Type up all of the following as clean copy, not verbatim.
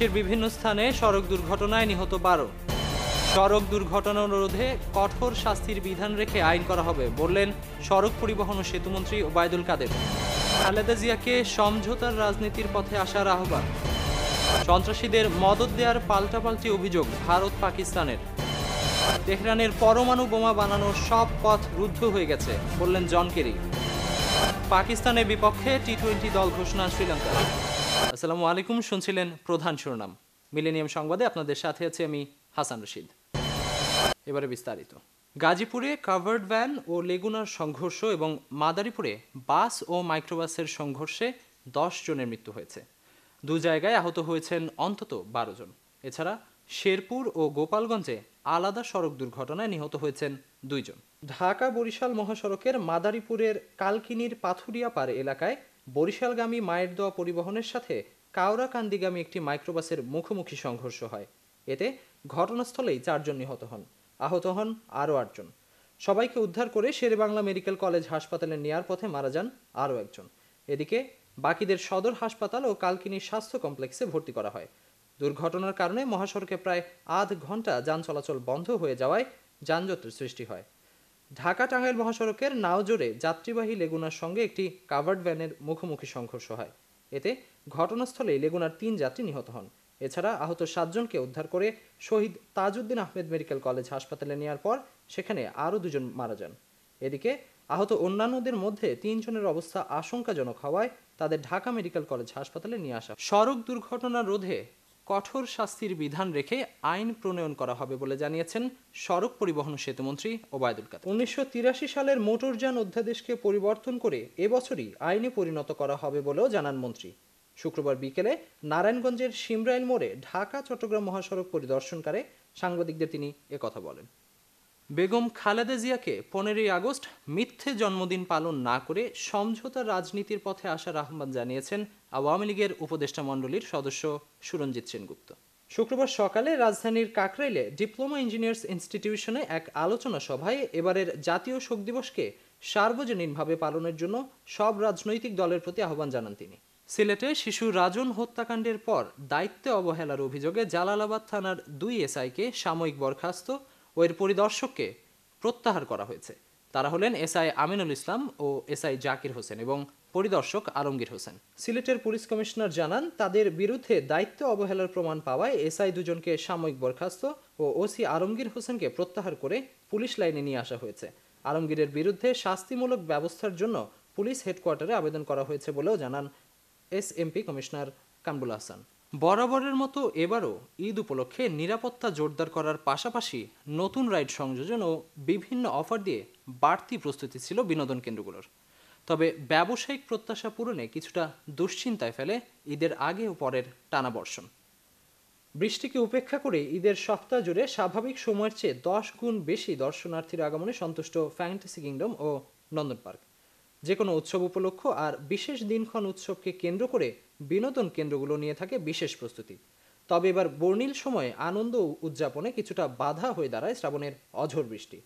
দেশের বিভিন্ন স্থানে সড়ক দুর্ঘটনায় নিহত 12। সড়ক দুর্ঘটনা রোধে কঠোর শাস্তির বিধান রেখে আইন করা হবে বললেন সড়ক পরিবহন ও সেতুমন্ত্রী ওবায়দুল কাদের। খালেদা জিয়াকে সমঝোতার রাজনীতির পথে আসার আহ্বান। সন্ত্রাসীদের মদদ দেওয়ার পাল্টাপাল্টি অভিযোগ ভারত পাকিস্তানের। তেহরানের পরমাণু বোমা বানানোর সব পথ রুদ্ধ হয়ে গেছে বললেন জন কেরি। পাকিস্তানের বিপক্ষে টি-20 দল ঘোষণা শ্রীলঙ্কা। আসসালামু আলাইকুম, শুনছিলেন প্রধান শিরোনাম। মিলেনিয়াম সংবাদে আপনাদের সাথে আছি আমি হাসান রশিদ। এবারে বিস্তারিত। গাজীপুরে কাভার্ড ভ্যান ও লেগুনার সংঘর্ষ এবং মাদারীপুরে বাস ও মাইক্রোবাসের সংঘর্ষে 10 জনের মৃত্যু হয়েছে। দু জায়গায় আহত হয়েছেন অন্তত 12 জন। এছাড়া শেরপুর ও গোপালগঞ্জে আলাদা সড়ক দুর্ঘটনায় নিহত হয়েছেন 2 জন। ঢাকা বরিশাল মহাসড়কের মাদারীপুরের কালকিনির পাথুরিয়াপাড় এলাকায় বরিশালগামী মায়ের দোয়া পরিবহনের সাথে কাউরাকান্দিগামী একটি মাইক্রোবাসের মুখোমুখি সংঘর্ষ হয়। এতে ঘটনাস্থলেই 4 জন নিহত হন। আহত হন আরও 8 জন। সবাইকে উদ্ধার করে শেরেবাংলা মেডিকেল কলেজ হাসপাতালে নেয়ার পথে মারা যান আরও একজন। এদিকে বাকিদের সদর হাসপাতাল ও কালকিনি স্বাস্থ্য কমপ্লেক্সে ভর্তি করা হয়। দুর্ঘটনার কারণে মহাসড়কে প্রায় আধ ঘন্টা যান চলাচল বন্ধ হয়ে যাওয়ায় যানজটের সৃষ্টি হয়। ঢাকা টাঙ্গাইল মহাসড়কের নাওজোরে যাত্রীবাহী লেগুনার সঙ্গে একটি কাভার্ড ভ্যানের মুখোমুখি সংঘর্ষ হয়। এতে ঘটনাস্থলে লেগুনার 3 যাত্রী নিহত হন। এছাড়া আহত 7 জনকে উদ্ধার করে শহীদ তাজউদ্দিন আহমেদ মেডিকেল কলেজ হাসপাতালে নেওয়ার পর সেখানে আরও 2 জন মারা যান। এদিকে আহত অন্যান্যদের মধ্যে 3 জনের অবস্থা আশঙ্কাজনক হওয়ায় তাদের ঢাকা মেডিকেল কলেজ হাসপাতালে নিয়ে আসা। সড়ক দুর্ঘটনা রোধে কঠোর শাস্তির বিধান রেখে আইন প্রণয়ন করা হবে বলে জানিয়েছেন সড়ক পরিবহন ও সেতুমন্ত্রী ওবায়দুল কাদের। 1983 সালের মোটরযান অধ্যাদেশকে পরিবর্তন করে এবছরই আইনে পরিণত করা হবে বলেও জানান মন্ত্রী। শুক্রবার বিকেলে নারায়ণগঞ্জের শিমরাইল মোড়ে ঢাকা চট্টগ্রাম মহাসড়ক পরিদর্শনকালে সাংবাদিকদের তিনি একথা বলেন। বেগম খালেদা জিয়াকে 15ই আগস্ট মিথ্যে জন্মদিন পালন না করে সমঝোতার রাজনীতির পথে আসার আহ্বান জানিয়েছেন আওয়ামী লীগের উপদেষ্টা মণ্ডলীর সদস্য সুরঞ্জিত সেনগুপ্ত। শুক্রবার সকালে রাজধানীর কাকরাইলে ডিপ্লোমা ইঞ্জিনিয়ার্স ইনস্টিটিউশনে এক আলোচনা সভায় এবারের জাতীয় শোক দিবসকে সার্বজনীনভাবে পালনের জন্য সব রাজনৈতিক দলের প্রতি আহ্বান জানান তিনি। সিলেটে শিশু রাজন হত্যাকাণ্ডের পর দায়িত্বে অবহেলার অভিযোগে জালালাবাদ থানার 2 এসআইকে সাময়িক বরখাস্ত ও এর পরিদর্শককে প্রত্যাহার করা হয়েছে। তারা হলেন এসআই আমিনুল ইসলাম ও এসআই জাকির হোসেন এবং পরিদর্শক আলমগীর হোসেন। সিলেটের পুলিশ কমিশনার জানান, তাদের বিরুদ্ধে দায়িত্ব অবহেলার প্রমাণ পাওয়ায় এসআই 2 জনকে সাময়িক বরখাস্ত ও ওসি আলমগীর হোসেনকে প্রত্যাহার করে পুলিশ লাইনে নিয়ে আসা হয়েছে। আলমগীরের বিরুদ্ধে শাস্তিমূলক ব্যবস্থার জন্য পুলিশ হেডকোয়ার্টারে আবেদন করা হয়েছে বলেও জানান এসএমপি কমিশনার কামরুল হাসান। বরাবরের মতো এবারও ঈদ উপলক্ষে নিরাপত্তা জোরদার করার পাশাপাশি নতুন রাইড সংযোজন ও বিভিন্ন অফার দিয়ে বাড়তি প্রস্তুতি ছিল বিনোদন কেন্দ্রগুলোর। তবে ব্যবসায়িক প্রত্যাশা পূরণে কিছুটা দুশ্চিন্তায় ফেলে ঈদের আগে ও পরের টানা বর্ষণ। বৃষ্টিকে উপেক্ষা করে ঈদের সপ্তাহ জুড়ে স্বাভাবিক সময়ের চেয়ে 10 গুণ বেশি দর্শনার্থীর আগমনে সন্তুষ্ট ফ্যান্টাসি কিংডম ও নন্দন পার্ক। যে কোনো উৎসব উপলক্ষ আর বিশেষ দিনক্ষণ উৎসবকে কেন্দ্র করে বিনোদন কেন্দ্রগুলো নিয়ে থাকে বিশেষ প্রস্তুতি। তবে এবার বর্ণিল সময়ে আনন্দ উদযাপনে কিছুটা বাধা হয়ে দাঁড়ায় শ্রাবণের অঝোর বৃষ্টি।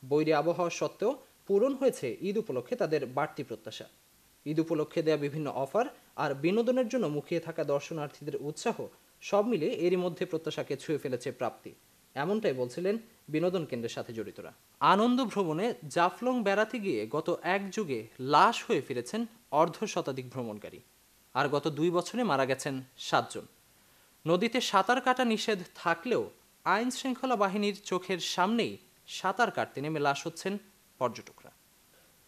বৈরী আবহাওয়া সত্ত্বেও পূরণ হয়েছে ঈদ উপলক্ষে তাদের বাড়তি প্রত্যাশা। ঈদ উপলক্ষে দেয়া বিভিন্ন অফার আর বিনোদনের জন্য মুখিয়ে থাকা দর্শনার্থীদের উৎসাহ সব মিলে এরই মধ্যে প্রত্যাশাকে ছুঁয়ে ফেলেছে প্রাপ্তি। এমনটাই বলছিলেন বিনোদন কেন্দ্রের সাথে জড়িতরা। আনন্দ ভ্রমণে জাফলং বেড়াতে গিয়ে গত এক যুগে লাশ হয়ে ফিরেছেন অর্ধ শতাধিক ভ্রমণকারী, আর গত 2 বছরে মারা গেছেন 7 জন। নদীতে সাঁতার কাটা নিষেধ থাকলেও আইন শৃঙ্খলা বাহিনীর চোখের সামনেই সাঁতার কাটতে নেমে লাশ হচ্ছেন পর্যটকরা।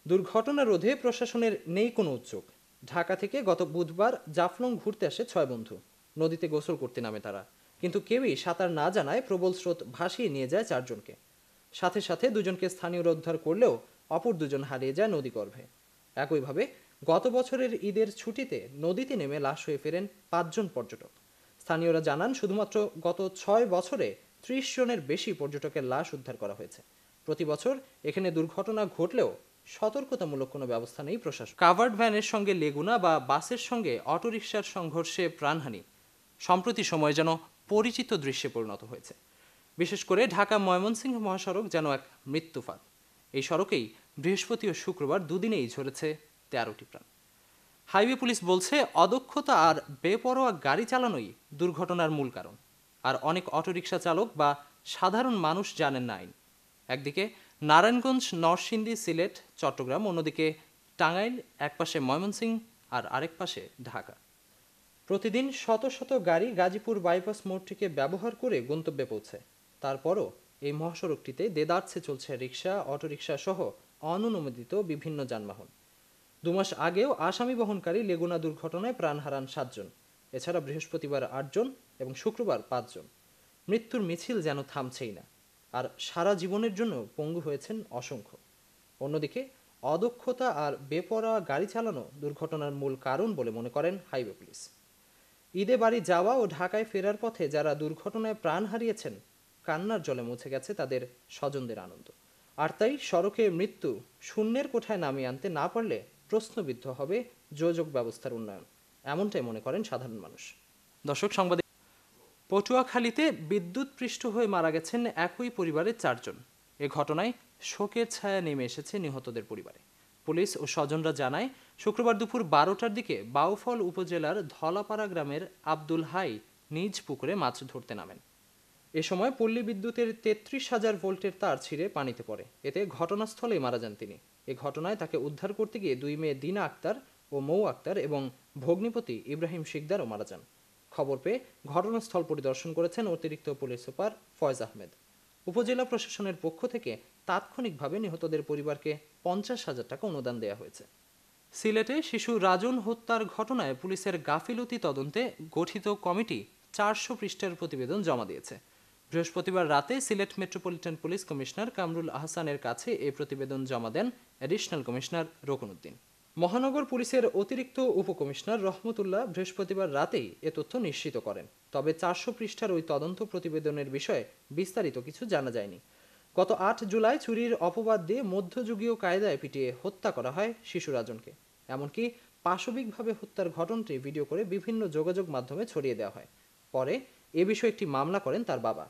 দুর্ঘটনা রোধে প্রশাসনের নেই কোনো উদ্যোগ। ঢাকা থেকে গত বুধবার জাফলং ঘুরতে আসে 6 বন্ধু। নদীতে গোসল করতে নামে তারা, কিন্তু কেউই সাঁতার না জানায় প্রবল স্রোত ভাসিয়ে নিয়ে যায় 4 জনকে। সাথে সাথে 2 জনকে স্থানীয়রা উদ্ধার করলেও অপর 2 জন হারিয়ে যায় নদীগর্ভে। একইভাবে গত বছরের ঈদের ছুটিতে নদীতে নেমে লাশ হয়ে ফেরেন 5 জন পর্যটক। স্থানীয়রা জানান, শুধুমাত্র গত 6 বছরে 30 জনের বেশি পর্যটকের লাশ উদ্ধার করা হয়েছে। প্রতি বছর এখানে দুর্ঘটনা ঘটলেও সতর্কতামূলক কোনো ব্যবস্থা নেই প্রশাসন। কাভার্ড ভ্যানের সঙ্গে লেগুনা বা বাসের সঙ্গে অটোরিকশার সংঘর্ষে প্রাণহানি সম্প্রতি সময় যেন পরিচিত দৃশ্যে পরিণত হয়েছে। বিশেষ করে ঢাকা ময়মনসিংহ মহাসড়ক যেন এক মৃত্যুফাঁদ। এই সড়কেই বৃহস্পতি ও শুক্রবার 2 দিনেই ঝরেছে 13টি প্রাণ। হাইওয়ে পুলিশ বলছে অদক্ষতা আর বেপরোয়া গাড়ি চালানোই দুর্ঘটনার মূল কারণ। আর অনেক অটোরিকশা চালক বা সাধারণ মানুষ জানেন না আইন। একদিকে নারায়ণগঞ্জ, নরসিংদী, সিলেট, চট্টগ্রাম, অন্যদিকে টাঙ্গাইল, একপাশে ময়মনসিংহ আর আরেক পাশে ঢাকা। প্রতিদিন শত শত গাড়ি গাজীপুর বাইপাস মোড়টিকে ব্যবহার করে গন্তব্যে পৌঁছায়। তারপরও এই মহাসড়কটিতে দেদারছে চলছে রিক্সা, অটোরিকশা সহ অননুমোদিত বিভিন্ন যানবাহন। 2 মাস আগেও আসামি বহনকারী লেগুনা দুর্ঘটনায় প্রাণ হারান 7 জন। এছাড়া বৃহস্পতিবার 8 জন এবং শুক্রবার 5 জন। মৃত্যুর মিছিল যেন থামছেই না, আর সারা জীবনের জন্য পঙ্গু হয়েছেন অসংখ্য। অন্যদিকে অদক্ষতা আর বেপরোয়া গাড়ি চালানো দুর্ঘটনার মূল কারণ বলে মনে করেন হাইওয়ে পুলিশ। ঈদে বাড়ি যাওয়া ও ঢাকায় ফেরার পথে যারা দুর্ঘটনায় প্রাণ হারিয়েছেন, কান্নার জলে মুছে গেছে তাদের স্বজনদের আনন্দ। আর তাই সড়কে মৃত্যু শূন্যের কোঠায় নামিয়ে আনতে না পারলে প্রশ্নবিদ্ধ হবে যোগাযোগ ব্যবস্থার উন্নয়ন, এমনটাই মনে করেন সাধারণ মানুষ। দর্শক, সংবাদ পটুয়াখালীতে বিদ্যুৎপৃষ্ট হয়ে মারা গেছেন একই পরিবারের 4 জন। এ ঘটনায় শোকের ছায়া নেমে এসেছে নিহতদের পরিবারে। পুলিশ ও স্বজনরা জানায়, শুক্রবার দুপুর 12টার দিকে বাউফল উপজেলার ধলাপাড়া গ্রামের আব্দুল হাই নিজ পুকুরে মাছ ধরতে নামেন। এ সময় পল্লী বিদ্যুতের 33,000 ভোল্টের তার ছিঁড়ে পানিতে পড়ে। এতে ঘটনাস্থলেই মারা যান তিনি। এ ঘটনায় তাকে উদ্ধার করতে গিয়ে 2 মেয়ে দিনা আক্তার ও মৌ আক্তার এবং ভগ্নিপতি ইব্রাহিম শিকদারও মারা যান। খবর পেয়ে ঘটনাস্থল পরিদর্শন করেছেন অতিরিক্ত পুলিশ সুপার ফয়েজ আহমেদ। উপজেলা প্রশাসনের পক্ষ থেকে তাৎক্ষণিকভাবে নিহতদের পরিবারকে 50,000 টাকা অনুদান দেওয়া হয়েছে। সিলেটে শিশু রাজন হত্যার ঘটনায় পুলিশের গাফিলতি তদন্তে গঠিত কমিটি 400 পৃষ্ঠার প্রতিবেদন জমা দিয়েছে। বৃহস্পতিবার রাতে Sylhet metropolitan police commissioner Kamrul আহসানের কাছে এই প্রতিবেদন জমা দেন অ্যাডিশনাল কমিশনার রকুনউদ্দিন। মহানগর পুলিশের অতিরিক্ত উপকমিশনার রহমতুল্লাহ বৃহস্পতিবার রাতেই এ তথ্য নিশ্চিত করেন। তবে 400 পৃষ্ঠার ওই তদন্ত প্রতিবেদনের বিষয়ে বিস্তারিত কিছু জানা যায়নি। গত 8 জুলাই চুরির অপবাদ দিয়ে মধ্যযুগীয় কায়দায় পিটিয়ে হত্যা করা হয় শিশু রাজনকে। এমনকি পাশবিকভাবে হত্যার ঘটনাটি ভিডিও করে বিভিন্ন যোগাযোগ মাধ্যমে ছড়িয়ে দেওয়া হয়। পরে এ বিষয়ে একটি মামলা করেন তার বাবা।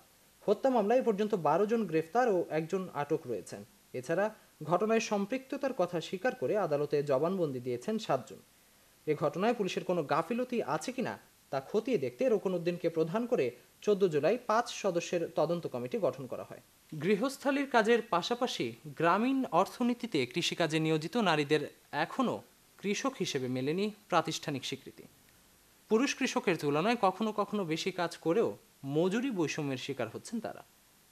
হত্যা মামলায় এ পর্যন্ত 12 জন গ্রেফতার ও 1 জন আটক রয়েছেন। এছাড়া ঘটনায় সম্পৃক্ততার কথা স্বীকার করে আদালতে জবানবন্দি দিয়েছেন 7 জন। এ ঘটনায় পুলিশের কোনো গাফিলতি আছে কিনা তা খতিয়ে দেখতে রকুনউদ্দিনকে প্রধান করে 14 জুলাই 5 সদস্যের তদন্ত কমিটি গঠন করা হয়। গৃহস্থালির কাজের পাশাপাশি গ্রামীণ অর্থনীতিতে কৃষিকাজে নিয়োজিত নারীদের এখনও কৃষক হিসেবে মেলেনি প্রাতিষ্ঠানিক স্বীকৃতি। পুরুষ কৃষকের তুলনায় কখনো কখনো বেশি কাজ করেও মজুরি বৈষম্যের শিকার হচ্ছেন তারা।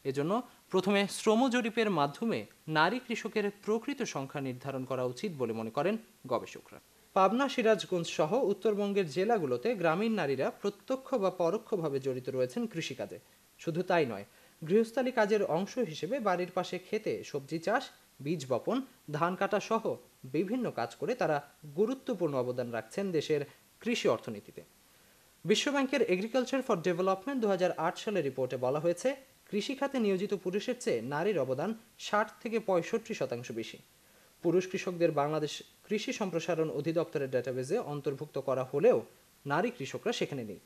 এজন্য প্রথমে শ্রম জরিপের মাধ্যমে নারী কৃষকের প্রকৃত সংখ্যা নির্ধারণ করা উচিত বলে মনে করেন গবেষকরা। পাবনা, সিরাজগঞ্জ সহ উত্তরবঙ্গের জেলাগুলোতে গ্রামীণ নারীরা প্রত্যক্ষ বা পরোক্ষভাবে জড়িত রয়েছেন কৃষিকাজে। শুধু তাই নয়, গৃহস্থালী কাজের অংশ হিসেবে বাড়ির পাশে খেতে সবজি চাষ, বীজ বপন, ধান কাটা সহ বিভিন্ন কাজ করে তারা গুরুত্বপূর্ণ অবদান রাখছেন দেশের কৃষি অর্থনীতিতে। বিশ্বব্যাংকের এগ্রিকালচার ফর ডেভেলপমেন্ট 2008 সালের রিপোর্টে বলা হয়েছে, কৃষিখাতে নিয়োজিত পুরুষের চেয়ে নারীর অবদান 60 থেকে 65% বেশি। পুরুষ কৃষকদের বাংলাদেশ কৃষি সম্প্রসারণ অধিদপ্তরের ডেটাবেজে অন্তর্ভুক্ত করা হলেও নারী কৃষকরা সেখানে নেই।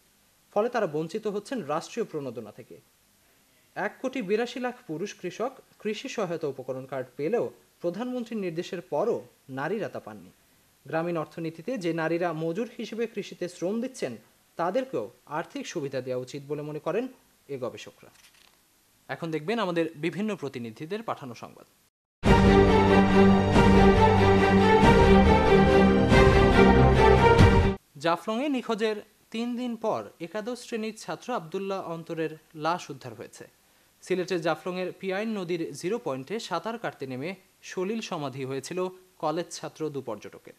ফলে তারা বঞ্চিত হচ্ছেন রাষ্ট্রীয় প্রণোদনা থেকে। 1,82,00,000 পুরুষ কৃষক কৃষি সহায়তা উপকরণ কার্ড পেলেও প্রধানমন্ত্রীর নির্দেশের পরও নারীরা তা পাননি। গ্রামীণ অর্থনীতিতে যে নারীরা মজুর হিসেবে কৃষিতে শ্রম দিচ্ছেন, তাদেরকেও আর্থিক সুবিধা দেওয়া উচিত বলে মনে করেন এ গবেষকরা। এখন দেখবেন আমাদের বিভিন্ন প্রতিনিধিদের পাঠানো সংবাদ। জাফলংয়ে নিখোঁজের 3 দিন পর একাদশ শ্রেণীর ছাত্র আবদুল্লাহ অন্তরের লাশ উদ্ধার হয়েছে। সিলেটের জাফলংয়ের পিয়াইন নদীর 0 পয়েন্টে সাঁতার কাটতে নেমে সলিল সমাধি হয়েছিল কলেজ ছাত্র 2 পর্যটকের।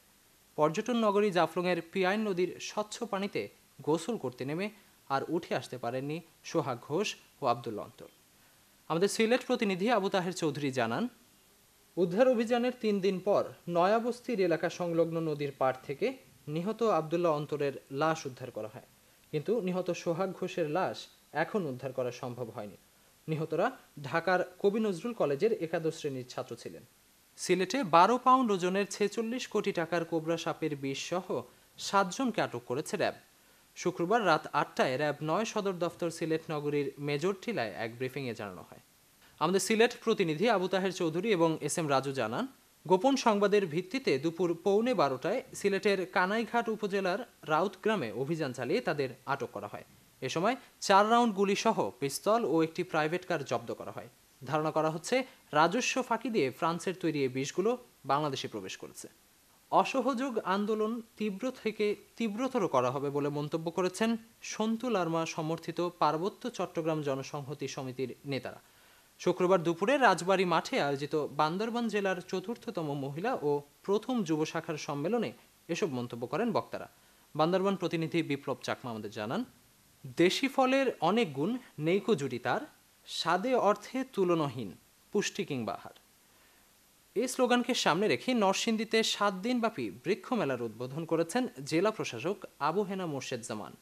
পর্যটন নগরী জাফলংয়ের পিয়াইন নদীর স্বচ্ছ পানিতে গোসল করতে নেমে আর উঠে আসতে পারেননি সোহাগ ঘোষ ও আবদুল্লাহ অন্তর। আমাদের সিলেট প্রতিনিধি আবু তাহের চৌধুরী জানান, উদ্ধার অভিযানের 3 দিন পর নয়াবস্তির এলাকা সংলগ্ন নদীর পাড় থেকে নিহত আবদুল্লাহ অন্তরের লাশ উদ্ধার করা হয়। কিন্তু নিহত সোহাগ ঘোষের লাশ এখন উদ্ধার করা সম্ভব হয়নি। নিহতরা ঢাকার কবি নজরুল কলেজের একাদশ শ্রেণীর ছাত্র ছিলেন। সিলেটে 12 পাউন্ড ওজনের 46 কোটি টাকার কোবরা সাপের বিষ সহ 7 জনকে আটক করেছে র্যাব। শুক্রবার রাত 8টায় র্যাব 9 সদর দফতর সিলেট নগরীর মেজর টিলায় এক ব্রিফিংয়ে জানানো হয়। আমাদের সিলেট প্রতিনিধি আবু তাহের চৌধুরী এবং এস এম রাজু জানান, গোপন সংবাদের ভিত্তিতে দুপুর 11:15 সিলেটের কানাইঘাট উপজেলার রাউত গ্রামে অভিযান চালিয়ে তাদের আটক করা হয়। এ সময় 4 রাউন্ড গুলিসহ পিস্তল ও একটি প্রাইভেট কার জব্দ করা হয়। ধারণা করা হচ্ছে রাজস্ব ফাঁকি দিয়ে ফ্রান্সের তৈরি এই বিষগুলো বাংলাদেশে প্রবেশ করেছে। অসহযোগ আন্দোলন তীব্রতর করা হবে বলে মন্তব্য করেছেন সন্তু লারমা সমর্থিত পার্বত্য চট্টগ্রাম জনসংহতি সমিতির নেতারা। শুক্রবার দুপুরে রাজবাড়ী মাঠে আয়োজিত বান্দরবান জেলার 4র্থতম মহিলা ও প্রথম যুব শাখার সম্মেলনে এসব মন্তব্য করেন বক্তারা। বান্দরবান প্রতিনিধি বিপ্লব চাকমা আমাদের জানান, দেশি ফলের অনেক গুণ, নেইকো জুটি তার, স্বাদে অর্থে তুলনাহীন, পুষ্টি কিংবা আহার। এই স্লোগানকে সামনে রেখে নরসিংদীতে 7 দিনব্যাপী বৃক্ষ মেলার উদ্বোধন করেছেন জেলা প্রশাসক আবু হেনা মোর্শেদ জামান।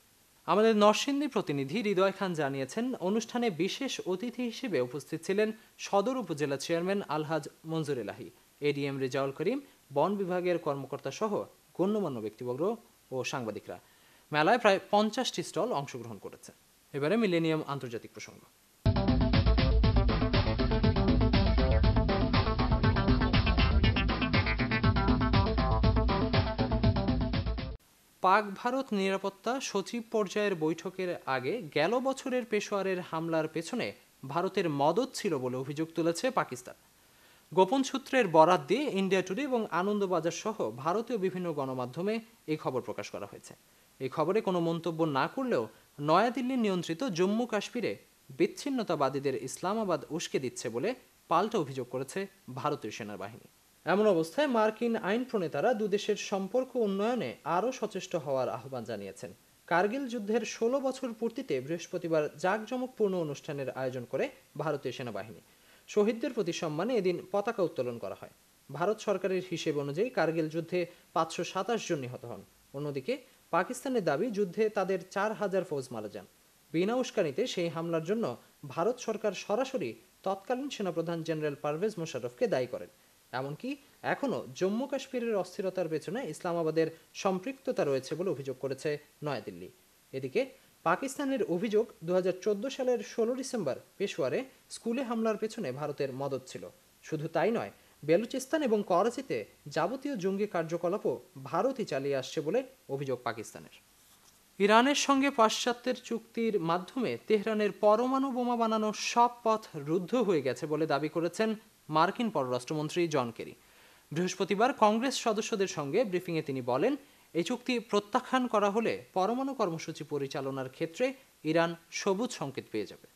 আমাদের নরসিংদী প্রতিনিধি হৃদয় খান জানিয়েছেন, অনুষ্ঠানে বিশেষ অতিথি হিসেবে উপস্থিত ছিলেন সদর উপজেলা চেয়ারম্যান আলহাজ মঞ্জুর এলাহি, এডিএম রেজাউল করিম, বন বিভাগের কর্মকর্তা সহ গণ্যমান্য ব্যক্তিবর্গ ও সাংবাদিকরা। মেলায় প্রায় 50টি স্টল অংশগ্রহণ করেছে। এবারে মিলেনিয়াম আন্তর্জাতিক প্রসঙ্গ। পাক ভারত নিরাপত্তা সচিব পর্যায়ের বৈঠকের আগে গেল বছরের পেশোয়ারের হামলার পেছনে ভারতের মদদ ছিল বলে অভিযোগ তুলেছে পাকিস্তান। গোপন সূত্রের বরাত দিয়ে ইন্ডিয়া টুডে এবং আনন্দবাজার সহ ভারতীয় বিভিন্ন গণমাধ্যমে এই খবর প্রকাশ করা হয়েছে। এই খবরে কোনো মন্তব্য না করলেও নয়াদিল্লি নিয়ন্ত্রিত জম্মু কাশ্মীরে বিচ্ছিন্নতাবাদীদের ইসলামাবাদ উস্কে দিচ্ছে বলে পাল্টা অভিযোগ করেছে ভারতীয় সেনাবাহিনী। এমন অবস্থায় মার্কিন আইন প্রণেতারা দুদেশের সম্পর্ক উন্নয়নে আরও সচেষ্ট হওয়ার আহ্বান জানিয়েছেন। কার্গিল যুদ্ধের 16 বছর পূর্তিতে বৃহস্পতিবার জাঁকজমকপূর্ণ অনুষ্ঠানের আয়োজন করে ভারতীয় সেনাবাহিনী। শহীদদের প্রতি সম্মানে এদিন পতাকা উত্তোলন করা হয়। ভারত সরকারের হিসেব অনুযায়ী কার্গিল যুদ্ধে 527 জন নিহত হন। অন্যদিকে পাকিস্তানের দাবি, যুদ্ধে তাদের 4000 ফৌজ মারা যান। বিনা উস্কানিতে সেই হামলার জন্য ভারত সরকার সরাসরি তৎকালীন সেনাপ্রধান জেনারেল পারভেজ মোশাররফকে দায়ী করেন। এমনকি এখনও জম্মু কাশ্মীরের অস্থিরতার পেছনে ইসলামাবাদের সম্পৃক্ততা রয়েছে বলে অভিযোগ করেছে নয়াদিল্লি। এদিকে পাকিস্তানের অভিযোগ, 2014 সালের 16 ডিসেম্বর পেশোয়ারে স্কুলে হামলার পেছনে ভারতের মদদ ছিল। শুধু তাই নয়, বেলুচিস্তান এবং করাচিতে যাবতীয় জঙ্গি কার্যকলাপও ভারতই চালিয়ে আসছে বলে অভিযোগ পাকিস্তানের। ইরানের সঙ্গে পাশ্চাত্যের চুক্তির মাধ্যমে তেহরানের পরমাণু বোমা বানানোর সব পথ রুদ্ধ হয়ে গেছে বলে দাবি করেছেন মার্কিন পররাষ্ট্রমন্ত্রী জন কেরি। বৃহস্পতিবার কংগ্রেস সদস্যদের সঙ্গে ব্রিফিংয়ে তিনি বলেন, এই চুক্তি প্রত্যাখ্যান করা হলে পরমাণু কর্মসূচি পরিচালনার ক্ষেত্রে ইরান সবুজ সংকেত পেয়ে যাবে।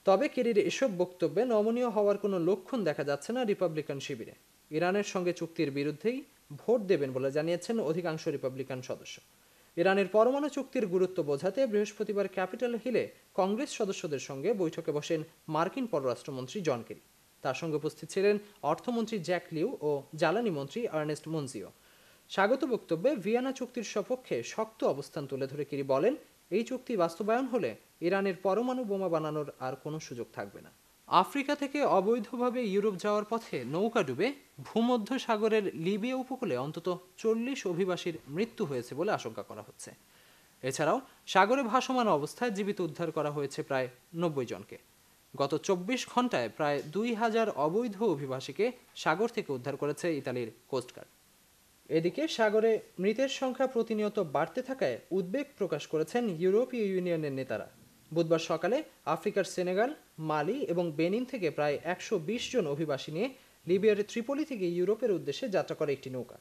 তবে কেরির এসব বক্তব্যে নমনীয় হওয়ার কোনো লক্ষণ দেখা যাচ্ছে না রিপাবলিকান শিবিরে। ইরানের সঙ্গে চুক্তির বিরুদ্ধেই ভোট দেবেন বলে জানিয়েছেন অধিকাংশ রিপাবলিকান সদস্য। ইরানের পরমাণু চুক্তির গুরুত্ব বোঝাতে বৃহস্পতিবার ক্যাপিটাল হিলে কংগ্রেস সদস্যদের সঙ্গে বৈঠকে বসেন মার্কিন পররাষ্ট্রমন্ত্রী জন কেরি। তার সঙ্গে উপস্থিত ছিলেন অর্থমন্ত্রী জ্যাক লিউ ও জ্বালানি মন্ত্রী আর্নেস্ট মনজিও। স্বাগত বক্তব্যে ভিয়েনা চুক্তির সপক্ষে শক্ত অবস্থান তুলে ধরে কেরি বলেন, এই চুক্তি বাস্তবায়ন হলে ইরানের পরমাণু বোমা বানানোর আর কোনো সুযোগ থাকবে না। আফ্রিকা থেকে অবৈধভাবে ইউরোপ যাওয়ার পথে নৌকা ডুবে ভূমধ্য সাগরের লিবিয়া উপকূলে অন্তত 40 অভিবাসীর মৃত্যু হয়েছে বলে আশঙ্কা করা হচ্ছে। এছাড়াও সাগরে ভাসমান অবস্থায় জীবিত উদ্ধার করা হয়েছে প্রায় 90 জনকে। গত 24 ঘন্টায় প্রায় 2000 অবৈধ অভিবাসীকে সাগর থেকে উদ্ধার করেছে ইতালির কোস্টগার্ড। এদিকে সাগরে মৃতের সংখ্যা প্রতিনিয়ত বাড়তে থাকায় উদ্বেগ প্রকাশ করেছেন ইউরোপীয় ইউনিয়নের নেতারা। বুধবার সকালে আফ্রিকার সেনেগাল, মালি এবং বেনিন থেকে প্রায় 120 জন অভিবাসী নিয়ে লিবিয়ার ত্রিপোলি থেকে ইউরোপের উদ্দেশ্যে যাত্রা করে একটি নৌকা।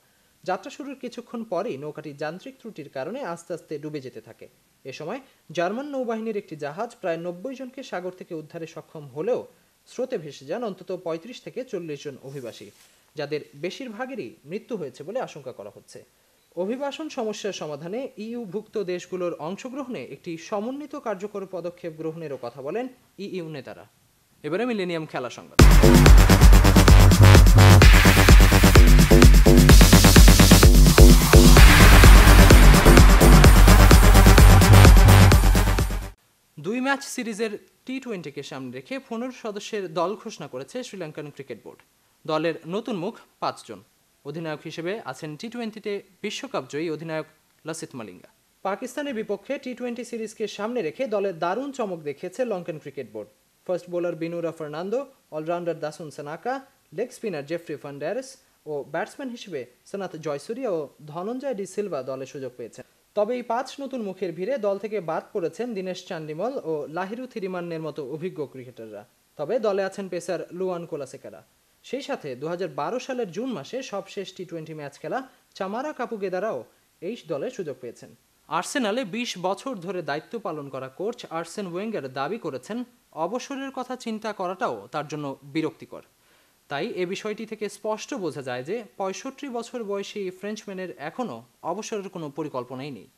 যাত্রা শুরুর কিছুক্ষণ পরেই নৌকাটি যান্ত্রিক ত্রুটির কারণে আস্তে আস্তে ডুবে যেতে থাকে। এ সময় জার্মান নৌবাহিনীর একটি জাহাজ প্রায় 90 জনকে সাগর থেকে উদ্ধারে সক্ষম হলেও স্রোতে ভেসে যান অন্তত 35 থেকে 40 জন অভিবাসী, যাদের বেশিরভাগেরই মৃত্যু হয়েছে বলে আশঙ্কা করা হচ্ছে। অভিবাসন সমস্যার সমাধানে ইইউভুক্ত দেশগুলোর অংশগ্রহণে একটি সমন্বিত কার্যকর পদক্ষেপ গ্রহণেরও কথা বলেন ইইউ নেতারা। এবারে মিলেনিয়াম খেলা সংবাদ। দুই ম্যাচ সিরিজের টি-20কে সামনে রেখে 15 সদস্যের দল ঘোষণা করেছে শ্রীলঙ্কান ক্রিকেট বোর্ড। দলের নতুন মুখ 5 জন। অধিনায়ক হিসেবে আছেন টি-20তে বিশ্বকাপ জয়ী অধিনায়ক লসিথ মালিঙ্গা। পাকিস্তানের বিপক্ষে টি-20 সিরিজকে সামনে রেখে দলে দারুণ চমক দেখিয়েছে Lankan cricket board. Fast bowler Binura Fernando, allrounder Dasun Shanaka, leg spinner Jeffrey Vandersay, ও ব্যাটসম্যান হিসেবে সনাথ জয়সূরিয়া ও ধনঞ্জয় ডি সিলভা দলে সুযোগ পেয়েছেন। তবে এই ৫ নতুন মুখের ভিড়ে দল থেকে বাদ পড়েছেন দীনেশ চান্ডিমল ও লাহিরু থিরিমান্নের মতো অভিজ্ঞ ক্রিকেটাররা। তবে দলে আছেন পেসার লুয়ান কোলাসেকারা। সেই সাথে ২০১২ সালের জুন মাসে সবশেষ টি-20 ম্যাচ খেলা চামারা কাপুগেদারাও এই দলে সুযোগ পেয়েছেন। আর্সেনালে ২০ বছর ধরে দায়িত্ব পালন করা কোচ আর্সেন ওয়েঙ্গার দাবি করেছেন অবসরের কথা চিন্তা করাটাও তার জন্য বিরক্তিকর। তাই এ বিষয়টি থেকে স্পষ্ট বোঝা যায় যে ৬৫ বছর বয়সী ফ্রেঞ্চম্যানের এখনও অবসরের কোনো পরিকল্পনাই নেই।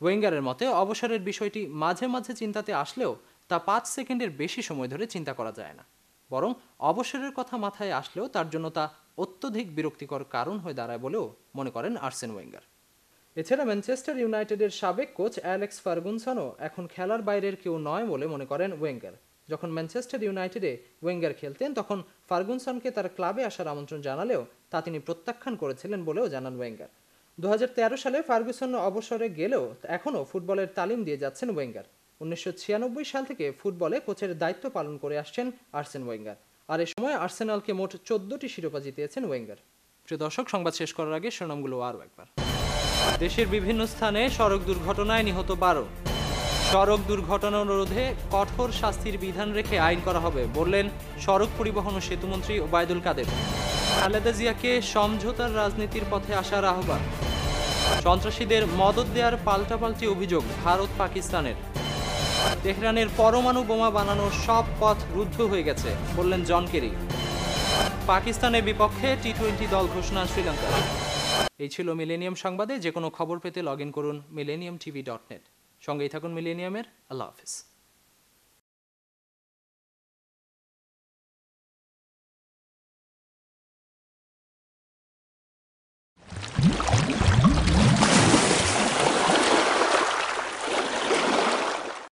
ওয়েঙ্গারের মতে অবসরের বিষয়টি মাঝে মাঝে চিন্তাতে আসলেও তা ৫ সেকেন্ডের বেশি সময় ধরে চিন্তা করা যায় না। বরং অবসরের কথা মাথায় আসলেও তার জন্য তা অত্যধিক বিরক্তিকর কারণ হয়ে দাঁড়ায় বলেও মনে করেন আর্সেন ওয়েঙ্গার। এছাড়া ম্যানচেস্টার ইউনাইটেডের সাবেক কোচ অ্যালেক্স ফার্গুসনও এখন খেলার বাইরের কেউ নয় বলে মনে করেন ওয়েঙ্গার। যখন ম্যানচেস্টার ইউনাইটেডে ওয়েঙ্গার খেলতেন তখন ফার্গুসনকে তার ক্লাবে আসার আমন্ত্রণ জানালেও তা তিনি প্রত্যাখ্যান করেছিলেন বলেও জানান ওয়েঙ্গার। ২০১৩ সালে ফার্গুসন অবসরে গেলেও এখনও ফুটবলের তালিম দিয়ে যাচ্ছেন ওয়েঙ্গার। ১৯৯৬ সাল থেকে ফুটবলে কোচের দায়িত্ব পালন করে আসছেন আর্সেন ওয়েঙ্গার। আর এ সময় আর্সেনালকে মোট ১৪টি শিরোপা জিতিয়েছেন ওয়েঙ্গার। প্রিয় দর্শক, সংবাদ শেষ করার আগে শিরোনামগুলো আরও একবার। দেশের বিভিন্ন স্থানে সড়ক দুর্ঘটনায় নিহত ১২। সড়ক দুর্ঘটনা রোধে কঠোর শাস্তির বিধান রেখে আইন করা হবে বললেন সড়ক পরিবহন ও সেতুমন্ত্রী ওবায়দুল কাদের। খালেদা জিয়াকে সমঝোতার রাজনীতির পথে আসার আহ্বান। সন্ত্রাসীদের মদদ দেওয়ার পাল্টাপাল্টি অভিযোগ ভারত পাকিস্তানের। তেহরানের পরমাণু বোমা বানানোর সব পথ রুদ্ধ হয়ে গেছে বললেন জন কেরি। পাকিস্তানের বিপক্ষে টি-20 দল ঘোষণা শ্রীলঙ্কা। এই ছিল মিলেনিয়াম সংবাদে। যে কোনো খবর পেতে লগ ইন করুন millenniumtv.net। সঙ্গেই থাকুন মিলেনিয়ামের। আল্লাহ হাফিজ।